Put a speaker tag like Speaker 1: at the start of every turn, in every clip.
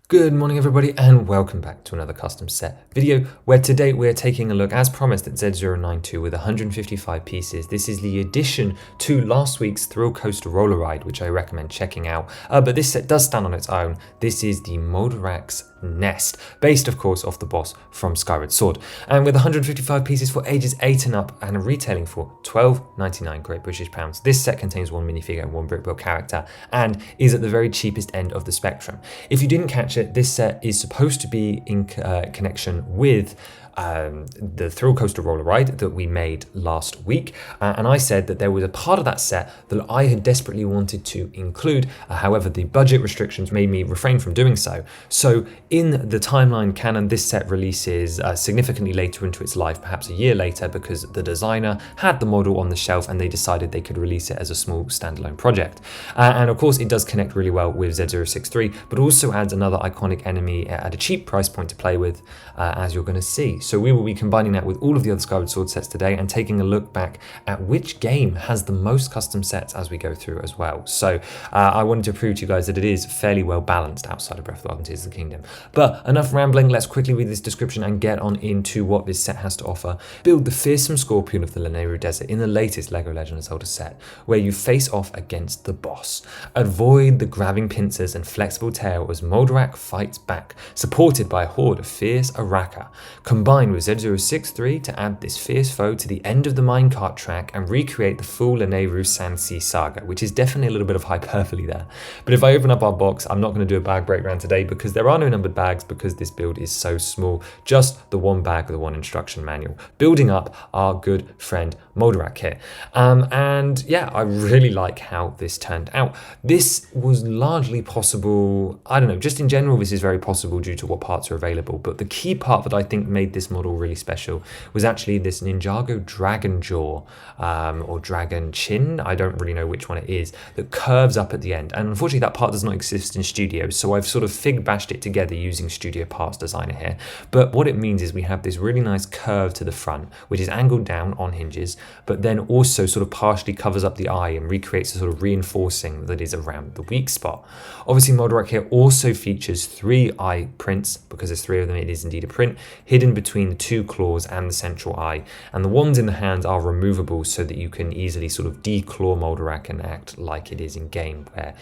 Speaker 1: Good morning everybody and welcome back to another custom set video where today we're taking a look as promised at Z092 with 155 pieces. This is the addition to last week's Thrill Coaster Roller Ride, which I recommend checking out, but this set does stand on its own. This is the Molderach's Nest, based of course off the boss from Skyward Sword, and with 155 pieces for ages 8 and up and retailing for £12.99 Great British pounds. This set contains one minifigure and one brickbuilt character and is at the very cheapest end of the spectrum. If you didn't catch it, this set is supposed to be in connection with the Thrill Coaster Roller Ride that we made last week, and I said that there was a part of that set that I had desperately wanted to include, however the budget restrictions made me refrain from doing so. So in the timeline canon, this set releases significantly later into its life, perhaps a year later, because the designer had the model on the shelf and they decided they could release it as a small standalone project. And of course it does connect really well with Z063, but also adds another iconic enemy at a cheap price point to play with, as you're going to see. So we will be combining that with all of the other Skyward Sword sets today and taking a look back at which game has the most custom sets as we go through as well. So I wanted to prove to you guys that it is fairly well balanced outside of Breath of the Wild and Tears of the Kingdom. But enough rambling, let's quickly read this description and get on into what this set has to offer. Build the fearsome scorpion of the Lanayru Desert in the latest LEGO Legend of Zelda set, where you face off against the boss. Avoid the grabbing pincers and flexible tail as Molderach fights back, supported by a horde of fierce Araka. Combine with Z063 to add this fierce foe to the end of the minecart track and recreate the full Lanayru Sand Sea saga, which is definitely a little bit of hyperbole there. But if I open up our box, I'm not going to do a bag breakdown today because there are no numbered bags because this build is so small, just the one bag with the one instruction manual, building up our good friend Molderach here. And yeah, I really like how this turned out. This was largely possible, I don't know, just in general this is very possible due to what parts are available, but the key part that I think made this model really special was actually this Ninjago dragon jaw, or dragon chin, I don't really know which one it is, that curves up at the end. And unfortunately that part does not exist in Studio, so I've sort of bashed it together using Studio Parts Designer here. But what it means is we have this really nice curve to the front, which is angled down on hinges, but then also sort of partially covers up the eye and recreates a sort of reinforcing that is around the weak spot. Obviously Molderach here also features 3 eye prints, because there's 3 of them, it is indeed a print, hidden between the 2 claws and the central eye, and the ones in the hands are removable so that you can easily sort of declaw Molderach and act like it is in game where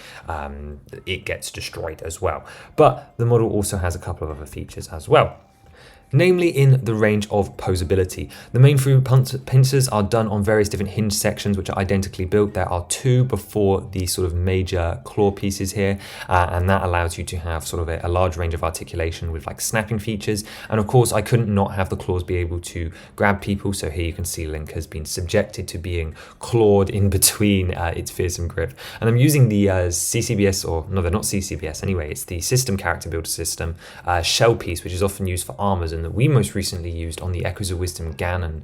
Speaker 1: it gets destroyed as well. But the model also has a couple of other features as well, namely in the range of posability. The main 3 pincers are done on various different hinge sections which are identically built. There are 2 before the sort of major claw pieces here, and that allows you to have sort of a large range of articulation with like snapping features. And of course I couldn't not have the claws be able to grab people, so here you can see Link has been subjected to being clawed in between its fearsome grip. And I'm using the CCBS, or no, they're not CCBS anyway, it's the System Character Builder System shell piece, which is often used for armors and that we most recently used on the Echoes of Wisdom Ganon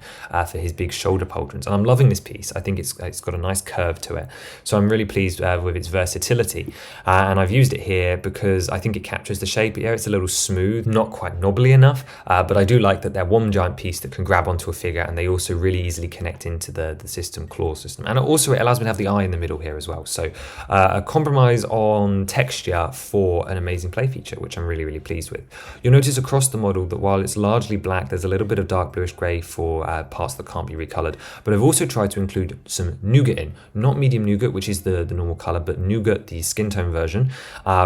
Speaker 1: for his big shoulder pauldrons. And I'm loving this piece. I think it's got a nice curve to it. So I'm really pleased with its versatility. And I've used it here because I think it captures the shape. Yeah, it's a little smooth, not quite knobbly enough, but I do like that they're one giant piece that can grab onto a figure, and they also really easily connect into the system claw system. And also it allows me to have the eye in the middle here as well. So a compromise on texture for an amazing play feature, which I'm really, really pleased with. You'll notice across the model that while it's largely black, there's a little bit of dark bluish grey for parts that can't be recolored, but I've also tried to include some nougat in, not medium nougat, which is the normal color, but nougat, the skin tone version,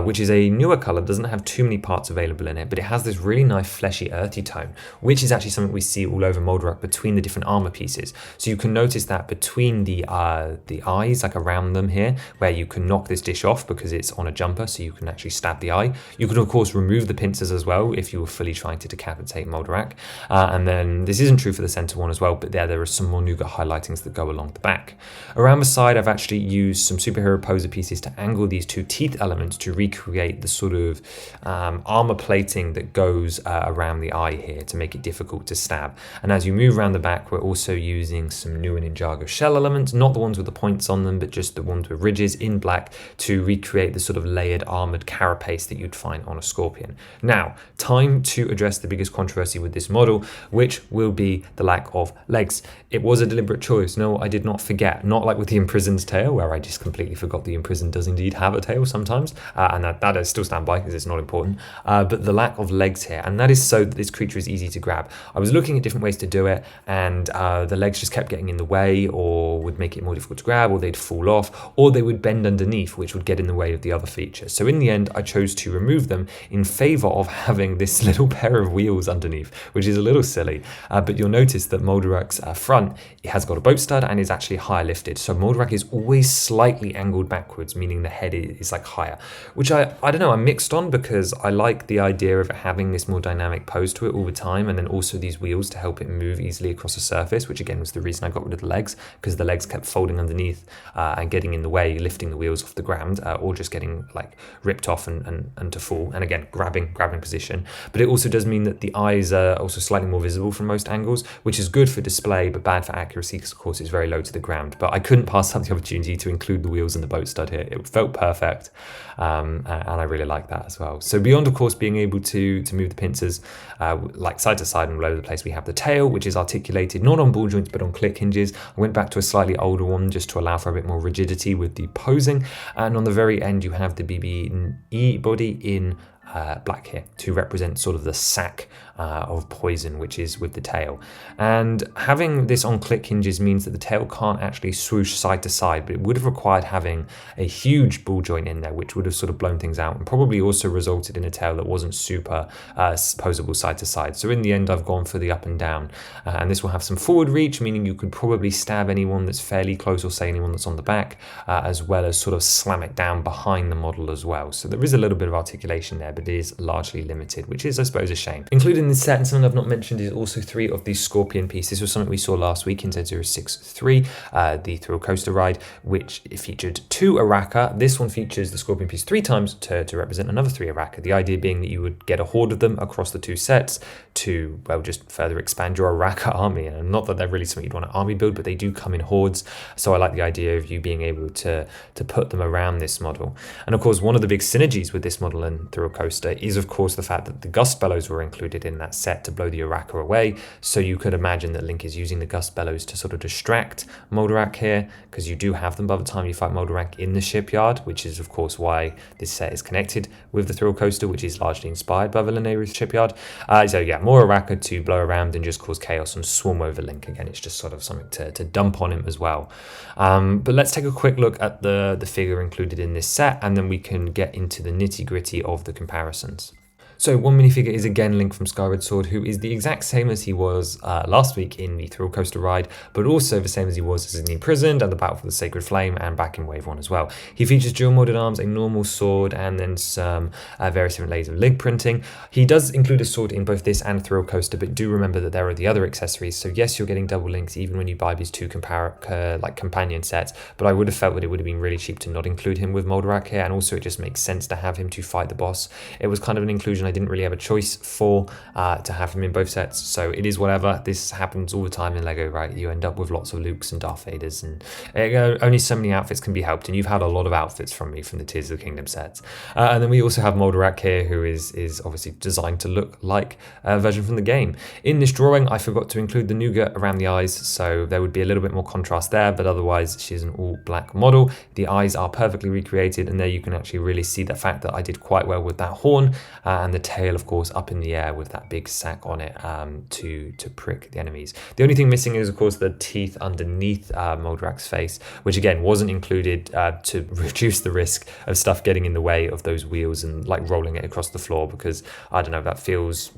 Speaker 1: which is a newer color, doesn't have too many parts available in it, but it has this really nice fleshy earthy tone, which is actually something we see all over Molderach between the different armor pieces. So you can notice that between the eyes, like around them here, where you can knock this dish off because it's on a jumper, so you can actually stab the eye. You could of course remove the pincers as well if you were fully trying to decapitate Molderach, and then this isn't true for the center one as well, but there are some more nougat highlightings that go along the back. Around the side I've actually used some superhero poser pieces to angle these 2 teeth elements to recreate the sort of armor plating that goes around the eye here to make it difficult to stab. And as you move around the back, we're also using some new Ninjago shell elements, not the ones with the points on them, but just the ones with ridges in black to recreate the sort of layered armored carapace that you'd find on a scorpion. Now, time to address the biggest controversy with this model, which will be the lack of legs. It was a deliberate choice. No, I did not forget, not like with the Imprisoned's tail, where I just completely forgot the Imprisoned does indeed have a tail sometimes, and that I still stand by because it's not important, but the lack of legs here, and that is so that this creature is easy to grab. I was looking at different ways to do it, and the legs just kept getting in the way, or would make it more difficult to grab, or they'd fall off, or they would bend underneath, which would get in the way of the other features. So in the end, I chose to remove them in favor of having this little pair of wheels underneath, which is a little silly, but you'll notice that Molderach's front, it has got a boat stud and is actually higher lifted. So Molderach is always slightly angled backwards, meaning the head is like higher, which I don't know, I'm mixed on, because I like the idea of having this more dynamic pose to it all the time, and then also these wheels to help it move easily across the surface, which again was the reason I got rid of the legs, because the legs kept folding underneath and getting in the way, lifting the wheels off the ground, or just getting like ripped off and to fall, and again grabbing position. But it also does mean that the eyes are also slightly more visible from most angles, which is good for display but bad for accuracy, because of course it's very low to the ground. But I couldn't pass up the opportunity to include the wheels and the boat stud here. It felt perfect, and I really like that as well. So beyond of course being able to move the pincers like side to side and all over the place, we have the tail, which is articulated not on ball joints but on click hinges. I went back to a slightly older one just to allow for a bit more rigidity with the posing, and on the very end you have the BBE body in black here to represent sort of the sack of poison, which is with the tail. And having this on click hinges means that the tail can't actually swoosh side to side, but it would have required having a huge ball joint in there, which would have sort of blown things out and probably also resulted in a tail that wasn't super posable side to side. So in the end, I've gone for the up and down, and this will have some forward reach, meaning you could probably stab anyone that's fairly close, or say anyone that's on the back, as well as sort of slam it down behind the model as well. So there is a little bit of articulation there, but it is largely limited, which is, I suppose, a shame. Included in this set, and something I've not mentioned, is also 3 of these scorpion pieces. This was something we saw last week in Z063, the Thrill Coaster ride, which featured 2 Araka. This one features the scorpion piece 3 times to represent another 3 Araka. The idea being that you would get a horde of them across the 2 sets to, well, just further expand your Araka army. And not that they're really something you'd want to army build, but they do come in hordes. So I like the idea of you being able to put them around this model. And of course, one of the big synergies with this model and Thrill Coaster is of course the fact that the gust bellows were included in that set to blow the Araka away. So you could imagine that Link is using the gust bellows to sort of distract Molderach here, because you do have them by the time you fight Molderach in the shipyard, which is of course why this set is connected with the Thrill Coaster, which is largely inspired by the Lanayru's shipyard. So yeah, more Araka to blow around and just cause chaos and swarm over Link. Again, it's just sort of something to dump on him as well. But let's take a quick look at the figure included in this set, and then we can get into the nitty gritty of the comparisons. So one minifigure is again Link from Skyward Sword, who is the exact same as he was last week in the Thrill Coaster ride, but also the same as he was in the Imprisoned and the Battle for the Sacred Flame, and back in Wave 1 as well. He features dual molded arms, a normal sword, and then some various different layers of Link printing. He does include a sword in both this and Thrill Coaster, but do remember that there are the other accessories. So yes, you're getting double Links even when you buy these 2 companion sets, but I would have felt that it would have been really cheap to not include him with Molderach here, and also it just makes sense to have him to fight the boss. It was kind of an inclusion I didn't really have a choice for to have him in both sets, so it is whatever. This happens all the time in LEGO, right? You end up with lots of Lukes and Darth Vaders, and only so many outfits can be helped, and you've had a lot of outfits from me from the Tears of the Kingdom sets. And then we also have Molderach here, who is obviously designed to look like a version from the game. In this drawing, I forgot to include the nougat around the eyes, so there would be a little bit more contrast there, but otherwise she's an all black model. The eyes are perfectly recreated, and there you can actually really see the fact that I did quite well with that horn, and the tail of course up in the air with that big sack on it to prick the enemies. The only thing missing is of course the teeth underneath Molderach's face, which again wasn't included to reduce the risk of stuff getting in the way of those wheels and like rolling it across the floor, because I don't know, that feels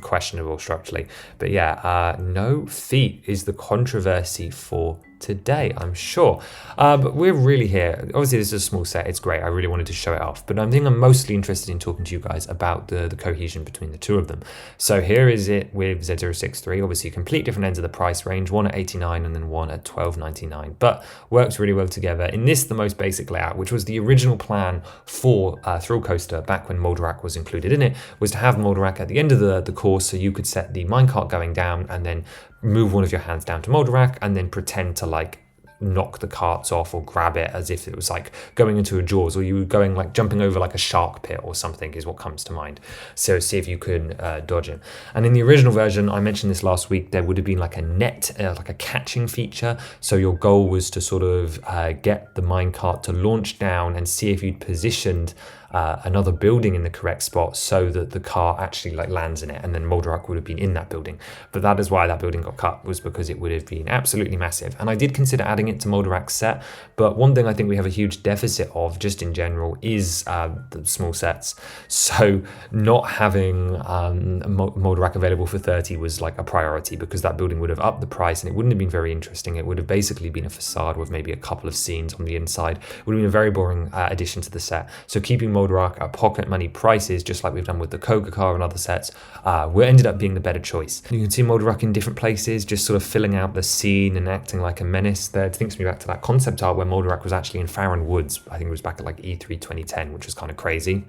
Speaker 1: questionable structurally. But yeah, no feet is the controversy for today, I'm sure. But we're really here. Obviously, this is a small set. It's great. I really wanted to show it off. But I think I'm mostly interested in talking to you guys about the cohesion between the 2 of them. So here is it with Z063. Obviously, complete different ends of the price range. One at $89 and then one at $12.99. But works really well together. In this, the most basic layout, which was the original plan for Thrill Coaster back when Molderach was included in it, was to have Molderach at the end of the course, so you could set the minecart going down and then move one of your hands down to Molderach and then pretend to like knock the carts off or grab it as if it was like going into a Jaws, or you were going like jumping over like a shark pit or something is what comes to mind. So see if you can dodge it. And in the original version, I mentioned this last week, there would have been like a net, like a catching feature. So your goal was to sort of get the minecart to launch down and see if you'd positioned another building in the correct spot so that the car actually like lands in it, and then Molderach would have been in that building. But that is why that building got cut, was because it would have been absolutely massive. And I did consider adding it to Molderach's set, but one thing I think we have a huge deficit of just in general is the small sets. So not having Molderach available for 30 was like a priority, because that building would have upped the price and it wouldn't have been very interesting. It would have basically been a facade with maybe a couple of scenes on the inside. It would have been a very boring addition to the set. So keeping Molderach at pocket money prices, just like we've done with the Koga car and other sets, ended up being the better choice. You can see Molderach in different places, just sort of filling out the scene and acting like a menace. That takes me back to that concept art where Molderach was actually in Farron Woods. I think it was back at like E3 2010, which was kind of crazy.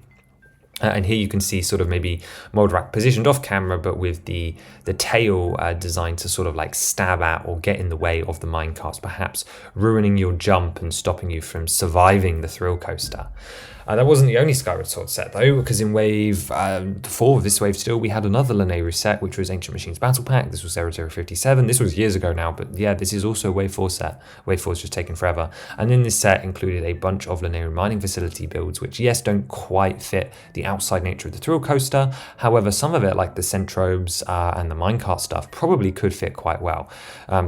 Speaker 1: And here you can see sort of maybe Molderach positioned off camera, but with the tail designed to sort of like stab at or get in the way of the minecarts, perhaps ruining your jump and stopping you from surviving the thrill coaster. That wasn't the only Skyward Sword set though, because in wave 4 of this wave still, we had another Lanayru set, which was Ancient Machines Battle Pack. This was 0057. This was years ago now, but yeah, this is also a wave 4 set. Wave 4's just taken forever. And in this set included a bunch of Lanayru mining facility builds, which yes, don't quite fit the outside nature of the thrill coaster. However, some of it, like the Centrobes and the minecart stuff, probably could fit quite well.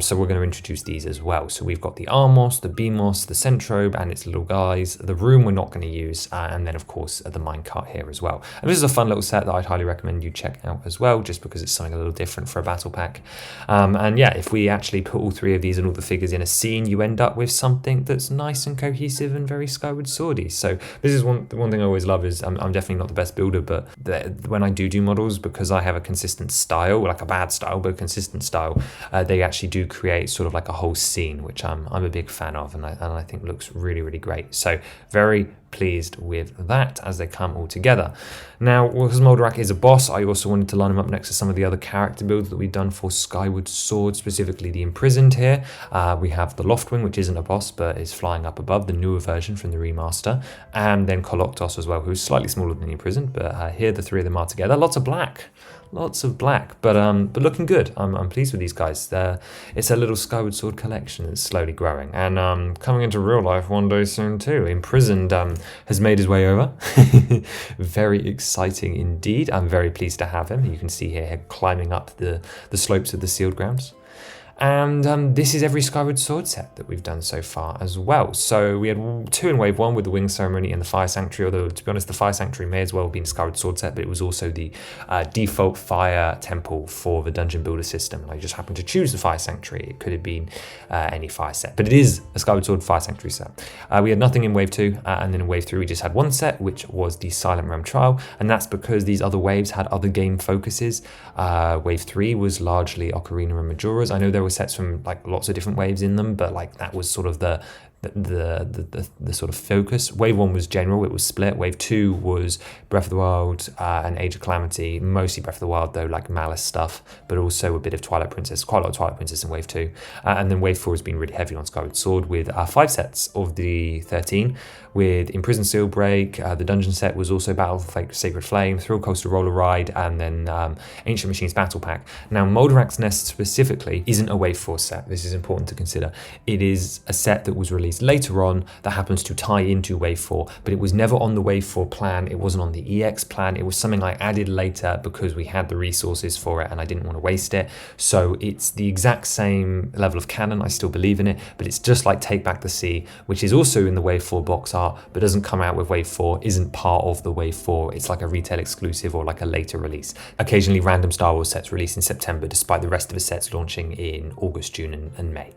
Speaker 1: So we're going to introduce these as well. So we've got the Armos, the Beamos, the Centrobe and its little guys. The room we're not going to use. And then of course the minecart here as well. And this is a fun little set that I'd highly recommend you check out as well, just because it's something a little different for a battle pack. And yeah, if we actually put all three of these and all the figures in a scene, you end up with something that's nice and cohesive and very Skyward Swordy. So this is one thing I always love is I'm definitely not the best builder, but when I do models, because I have a consistent style, like a bad style, but a consistent style, they actually do create sort of like a whole scene, which I'm a big fan of, and I think looks really, really great. So very pleased with that as they come all together. Now, because Molderach is a boss, I also wanted to line him up next to some of the other character builds that we've done for Skyward Sword, specifically the Imprisoned here. We have the Loftwing, which isn't a boss, but is flying up above, the newer version from the remaster, and then Koloktos as well, who's slightly smaller than the Imprisoned, but here the three of them are together. Lots of black, but looking good. I'm pleased with these guys. It's a little Skyward Sword collection that's slowly growing, and coming into real life one day soon too. Imprisoned has made his way over. Very exciting indeed. I'm very pleased to have him. You can see here climbing up the slopes of the sealed grounds. And this is every Skyward Sword set that we've done so far as well. So we had 2 in wave 1 with the Wing Ceremony and the Fire Sanctuary, although to be honest, the Fire Sanctuary may as well have been a Skyward Sword set, but it was also the default Fire Temple for the Dungeon Builder system. And I just happened to choose the Fire Sanctuary. It could have been any Fire set, but it is a Skyward Sword Fire Sanctuary set. We had nothing in wave 2, and then in wave 3 we just had one set, which was the Silent Realm Trial, and that's because these other waves had other game focuses. Wave 3 was largely Ocarina and Majora's. I know there were sets from like lots of different waves in them, but like that was sort of the sort of focus. Wave 1 was general, it was split. Wave 2 was Breath of the Wild and Age of Calamity, mostly Breath of the Wild though, like Malice stuff, but also a bit of Twilight Princess, quite a lot of Twilight Princess in Wave 2. And then Wave 4 has been really heavy on Skyward Sword with 5 sets of the 13, with Imprisoned Seal Break, the Dungeon set was also Battle of Sacred Flame, Thrill Coaster Roller Ride, and then Ancient Machines Battle Pack. Now Molderach's Nest specifically isn't a Wave 4 set, this is important to consider. It is a set that was released later on that happens to tie into Wave 4, but it was never on the Wave 4 plan, it wasn't on the EX plan, it was something I added later because we had the resources for it and I didn't want to waste it. So it's the exact same level of canon, I still believe in it, but it's just like Take Back the Sea, which is also in the Wave 4 box art, but doesn't come out with Wave 4, isn't part of the Wave 4, it's like a retail exclusive or like a later release. Occasionally random Star Wars sets release in September, despite the rest of the sets launching in August, June and May.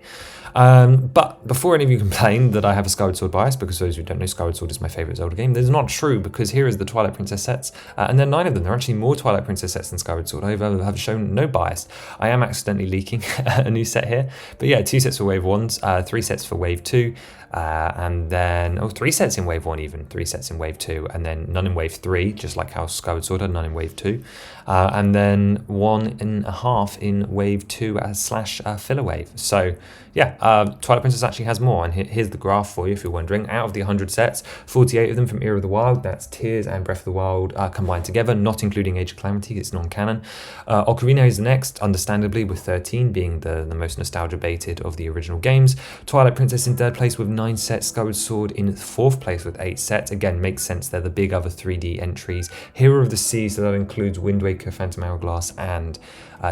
Speaker 1: But before any of you complain that I have a Skyward Sword bias, because those who don't know, Skyward Sword is my favourite Zelda game, that is not true, because here is the Twilight Princess sets, and there are 9 of them. There are actually more Twilight Princess sets than Skyward Sword. I have shown no bias. I am accidentally leaking a new set here, but yeah, 2 sets for Wave 1s, 3 sets for Wave 2, and then 3 sets in wave 1 even, 3 sets in wave 2, and then none in wave 3, just like how Skyward Sword had none in wave 2, and then 1.5 in wave 2 slash filler wave. So yeah, Twilight Princess actually has more, and here's the graph for you if you're wondering. Out of the 100 sets, 48 of them from Era of the Wild, that's Tears and Breath of the Wild combined together, not including Age of Calamity, it's non-canon. Ocarina is the next, understandably, with 13 being the most nostalgia-baited of the original games. Twilight Princess in 3rd place with 9 sets, Skyward Sword in 4th place with 8 sets. Again, makes sense, they're the big other 3D entries. Hero of the Sea, so that includes Wind Waker, Phantom Hourglass, and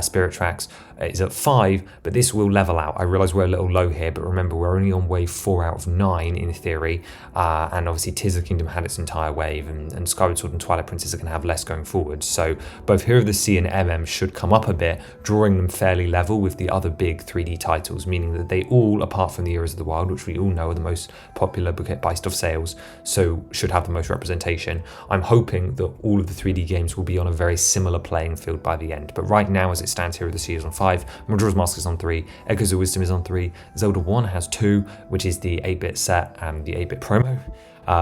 Speaker 1: Spirit Tracks, is at 5, but this will level out. I realise we're a little low here, but remember we're only on wave 4 out of 9 in theory, and obviously Tears of the Kingdom had its entire wave, and Skyward Sword and Twilight Princess are going to have less going forward, so both Hero of the Sea and MM should come up a bit, drawing them fairly level with the other big 3D titles, meaning that they all, apart from the Heroes of the Wild, which we all know are the most popular by stuff sales, so should have the most representation. I'm hoping that all of the 3D games will be on a very similar playing field by the end, but right now as it stands, Hero of the Sea is on 5, Majora's Mask is on 3, Echoes of Wisdom is on 3, Zelda 1 has 2, which is the 8-bit set and the 8-bit promo.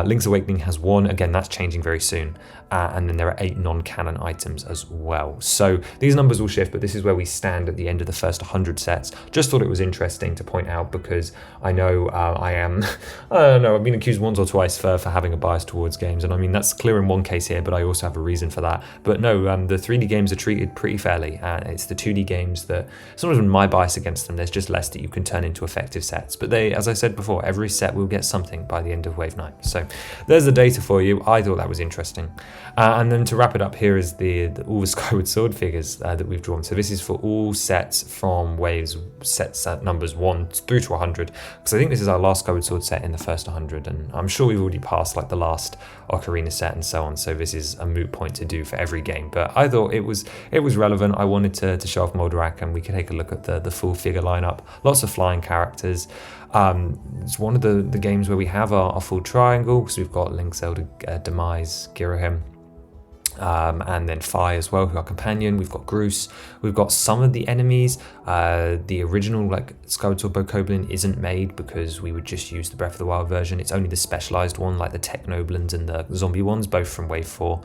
Speaker 1: Link's Awakening has 1, again that's changing very soon, and then there are 8 non-canon items as well. So these numbers will shift, but this is where we stand at the end of the first 100 sets. Just thought it was interesting to point out because I know I don't know, I've been accused once or twice for having a bias towards games, and I mean that's clear in one case here, but I also have a reason for that. But no, the 3D games are treated pretty fairly, it's the 2D games that, it's not even my bias against them, there's just less that you can turn into effective sets. But they, as I said before, every set will get something by the end of wave 9. So there's the data for you. I thought that was interesting. And then to wrap it up, here is all the Skyward Sword figures that we've drawn. So this is for all sets from waves, sets at numbers 1 through to 100, because I think this is our last Skyward Sword set in the first 100, and I'm sure we've already passed like the last Ocarina set and so on, so this is a moot point to do for every game. But I thought it was relevant. I wanted to show off Molderach, and we could take a look at the full figure lineup. Lots of flying characters. It's one of the games where we have our full triangle, because we've got Link, Zelda, Demise, Girahim, and then Fi as well, who are companion. We've got Groose. We've got some of the enemies. The original like Skyward Sword Bokoblin isn't made because we would just use the Breath of the Wild version. It's only the specialized one, like the Technoblins and the zombie ones, both from wave 4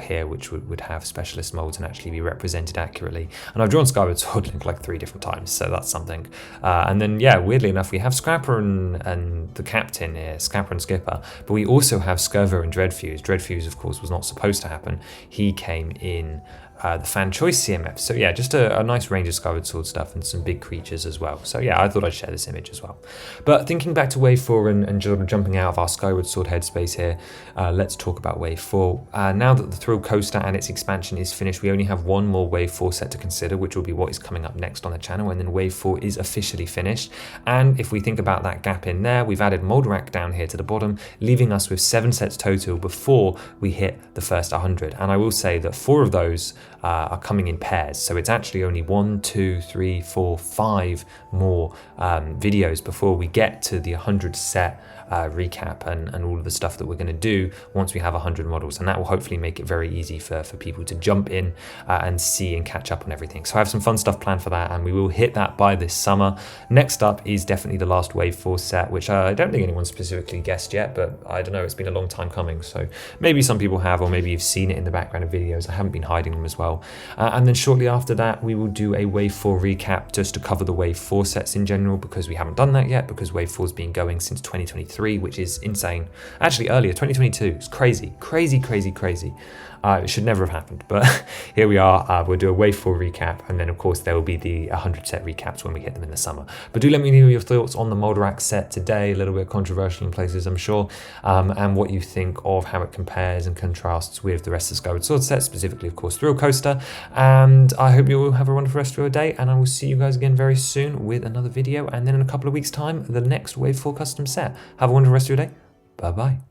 Speaker 1: here, which would have specialist molds and actually be represented accurately. And I've drawn Skyward Sword Link like 3 different times, so that's something. And then yeah, weirdly enough, we have Scrapper and the captain here, Scrapper and Skipper, but we also have Skirvo and Dreadfuse. Dreadfuse, of course, was not supposed to happen. He came in the fan choice CMF. So yeah, just a nice range of Skyward Sword stuff and some big creatures as well. So yeah, I thought I'd share this image as well. But thinking back to wave 4 and jumping out of our Skyward Sword headspace here, let's talk about wave 4. Now that the Thrill Coaster and its expansion is finished, we only have one more wave 4 set to consider, which will be what is coming up next on the channel, and then wave 4 is officially finished. And if we think about that gap in there, we've added Molderach down here to the bottom, leaving us with 7 sets total before we hit the first 100. And I will say that 4 of those are coming in pairs, so it's actually only 1, 2, 3, 4, 5 more videos before we get to the 100 set recap and all of the stuff that we're going to do once we have 100 models, and that will hopefully make it very easy for people to jump in and see and catch up on everything. So I have some fun stuff planned for that, and we will hit that by this summer. Next up is definitely the last wave 4 set, which I don't think anyone specifically guessed yet, but I don't know, it's been a long time coming, so maybe some people have, or maybe you've seen it in the background of videos. I haven't been hiding them as well. And then shortly after that, we will do a wave 4 recap just to cover the wave 4 sets in general, because we haven't done that yet, because wave 4 has been going since 2023, which is insane. Actually earlier, 2022. It's crazy. It should never have happened, but here we are. We'll do a wave 4 recap, and then of course there will be the 100 set recaps when we hit them in the summer. But do let me know your thoughts on the Molderach set today, a little bit controversial in places I'm sure, and what you think of how it compares and contrasts with the rest of the Skyward Sword set, specifically of course Thrill Coaster. And I hope you all have a wonderful rest of your day, and I will see you guys again very soon with another video, and then in a couple of weeks time the next wave 4 custom set. Have a wonderful rest of your day. Bye bye.